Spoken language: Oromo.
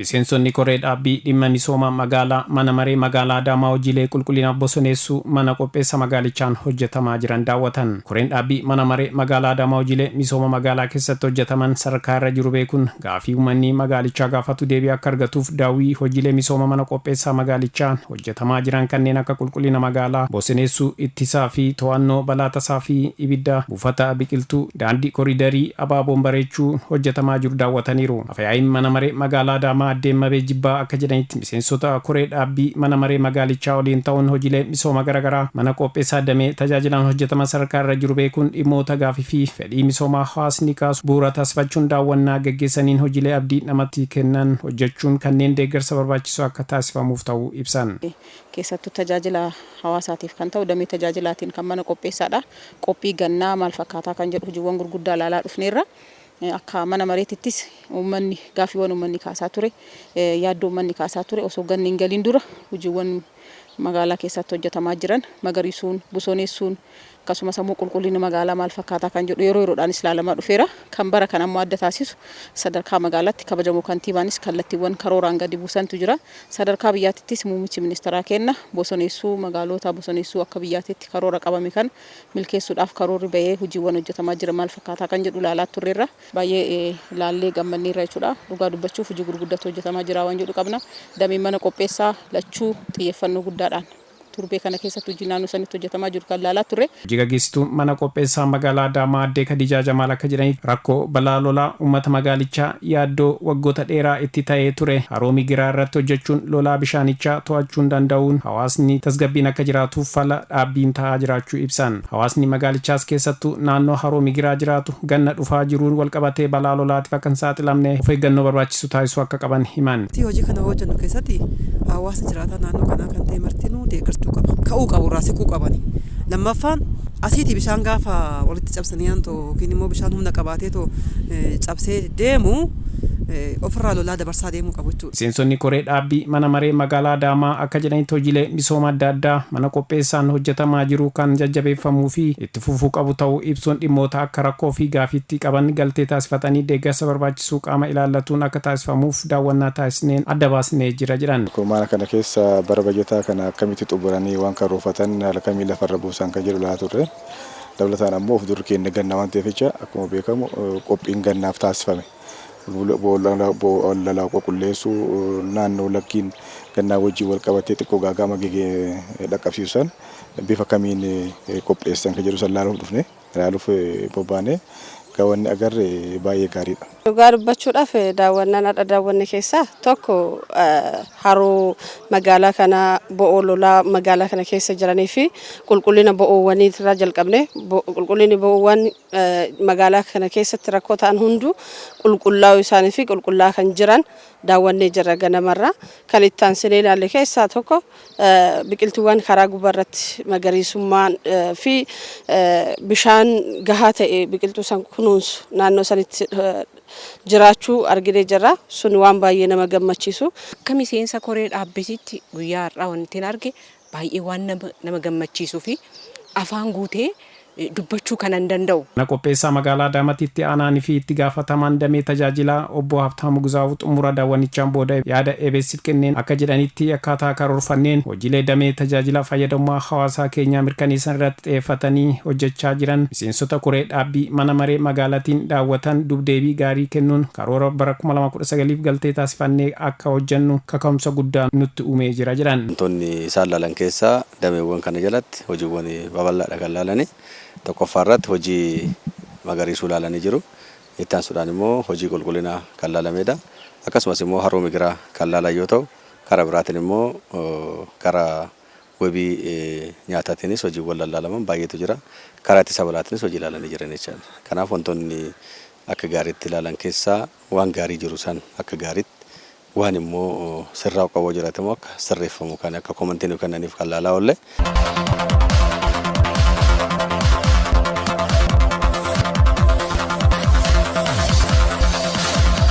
Miseensonni koree dhaabbii dhimma misooma magaalaa mana maree magaalaa Adaamaa hojiilee qulqullina bosoneessuu mana qopheessa magaalichaan hojjetamaa jiran daawwatan. Koreen dhaabbii mana maree magaalaa Adaamaa hojiilee misooma magaalaa keessatti hojjetaman sadarkaa irra jiru beekuun gaafii uummanni magaalichaa gaafatu deebii akka argatuuf daawwii hojiilee misooma mana qopheessaa magaalichaan hojjetamaa jiran kanneen akka qulqullina magaalaa bosoneessuu ittisaa fi to'annoo balaa tasaa fi ibidda buufata biqiltuu daandii koriidarii abaaboon bareechuu hojjetamaa jiru daawwataniiru. Afayaa'iin mana maree magaalaa Adaamaa adeema beejibbaa akka jedhanitti miseensota koree dhaabbii mana maree magaalichaa waliin ta'uun hojiilee misooma garaagaraa mana qopheessaa damee tajaajilaan hojjetaman sadarkaa irra jiru beekuun dhimmoota gaafii fi fedhii misoomaa hawaasni kaasu bu'uura taasifachuun daawwannaa gaggeessaniin hojiilee abdii namatti kennan hojjechuun kanneen deeggarsa barbaachisu akka taasifamuuf ta'uu ibsan. Keessattuu tajaajila hawaasaatiif kan ta'u damee tajaajilaatiin kan mana qopheessaadha. Qophii gannaa maal fakkaataa kan jedhu hojiiwwan gurguddaa ilaalaa dhufneerra. Akka mana mareetittis uummanni gaafiiwwan uummanni kaasaa ture yaaddoo uummanni kaasaa ture osoo ganni hin galiin dura hojiiwwan magaalaa keessatti hojjetamaa jiran magariisuun bosoneessuun akkasumas immoo qulqullinni magaalaa maal fakkaataa kan jedhu yeroo yeroodhaan ilaalamaa dhufeera. Kan bara kan ammoo adda taasisu sadarkaa magaalaatti kabajamoo kantiibaanis kallattiiwwan karooraan gadi buusantu jira. Sadarkaa biyyaatittis muummichi ministeeraa kenna bosoneessuu magaalota bosoneessuu akka biyyaatitti karoora qabame kan milkeessuudhaaf karoorri bahee hojiiwwan hojjetamaa jira maal fakkaataa kan jedhu ilaalaa turreerra. Baay'ee ilaallee gammanneerra jechuudha. Dhugaa dubbachuuf hojii gurguddatu hojjetamaa jira waan jedhu qabna. Dameen mana qopheessaa lachuu xiyyeeffannoo guddaadhaan turbee kana keessatti hojii naannoo sanitti hojjetamaa jiru kan ilaalaa turre. Hojii gaggeessituu mana qopheessaa magaalaa Adaamaa addee Khadijaa Jamaal akka jedhanitti rakkoo balaa lolaa uummata magaalichaa yaaddoo waggoota dheeraa itti ta'ee ture haroo migiraa irratti hojjechuun lolaa bishaanichaa to'achuun danda'uun hawaasni tasgabbiin akka jiraatuuf fala dhaabbiin ta'aa jiraachuu ibsan. Hawaasni magaalichaas keessattuu naannoo haroo migiraa jiraatu ganna dhufaa jiruun walqabatee balaa lolaatiif akka hin saaxilamne of eeggannoo barbaachisu taasisuu akka qaban himan. Hojii kana hojjennu keessatti hawaasa jiraataa naannoo kanaa kan ta'e martinuu deeggarsa ka'uu qabu irraa siquu qabani. Lammaffaan asiitii bishaan gaafa walitti cabsanii yookiin immoo bishaan humna qabaatee cabsee deemu ofirraa lolaa dabarsaa deemuu qabu jechuudha. Miseensonni koree dhaabbii mana maree magaalaa Adaamaa akka jedhanitti hojiilee misooma adda addaa mana qopheessaan hojjetamaa jiru kan jajjabeeffamuu fi itti fufuu qabu ta'uu ibsuun dhimmoota akka rakkoo fi gaafiitti qaban galtee taasifatanii deeggarsa barbaachisuu qaama ilaallatuun akka taasifamuuf daawwannaa taasisneen adda baasnee jira jedhan. Mana kana keessa bara bajjataa kana akkamitti xumuranii waan karoorfatan halkanii lafarra buusan kan jedhu laa turre. Dabalataan ammoo of dur keenya ganna waan ta'eef jecha akkuma beekamu qophiin gannaaf taasifame. Boolala qulqulleessuu naannoo lakkiin gannaa wajjin wal qabatee xiqqoo gaagama dhaqqabsiisan bifa kamiin qopheessan kan jedhu san ilaaluuf bobbaanee gaawwanni agarre baay'ee gaariidha. Dhugaa dubbachuudhaaf daawwannaan adda daawwanne keessaa tokko haroo magaalaa kana bo'oo lolaa magaalaa kana keessa jiranii fi qulqullina bo'oowwanii irraa jalqabne qulqullinni bo'oowwan magaalaa kana keessatti rakkoo ta'an hundu qulqullaa'uu isaanii fi qulqullaa'aa kan jiran daawwannee jirra ganamarra. Kan itti aansinee ilaalle keessaa tokko biqiltuuwwan karaa gubarratti magariisummaan fi bishaan gahaa ta'e biqiltuu san kunuunsu naannoo sanitti jiraachuu arginee jirra. Sun waan baay'ee nama gammachiisu. Akka miseensa koree dhaabbisitti guyyaa har'aa wanti arge baay'ee waan nama gammachiisuu fi afaan guutee dubbachuu kan hin danda'u. Mana qopheessaa magaalaa Adaamaatti itti aanaanii fi itti gaafatamaan damee tajaajilaa obbo Habtaamuu Guzaa'uu xumura daawwannichaan booda yaada eebesiif kenneen akka jedhanitti akkaataa karoorfanneen hojiilee damee tajaajila fayyadamummaa hawaasaa keenyaa mirkaneessan irratti xiyyeeffatanii hojjechaa jiran miseensota koree dhaabbii mana maree magaalaatiin daawwatan dubdeebii gaarii kennuun karoora bara 2019 galtee taasifannee akka hojjennu kaka'umsa guddaa nutti uumee jira jedhan. Wantoonni isaan laalan keessaa dameewwan kana jalatti hojiiwwan babal'aadha kan laalanii. Tokkoffaarratti hojii magariisuu laalanii jiru. Itti aansuudhaan immoo hojii qulqullinaa kan laalamedha. Akkasumas immoo haroo migiraa kan laalan yoo ta'u, karaa biraatiin immoo karaa wabii nyaataatiinis hojiiwwan laalaman baay'eetu jira. Karaa ittisa balaatiinis hojii laalanii jiran jechaadha. Kanaaf wantoonni akka gaariitti ilaalan keessaa waan gaarii jiru san akka gaariitti waan immoo sirraa qabu jiraatamu akka sirreeffamu kan akka komantiin kennaniif kan laalaa oolle.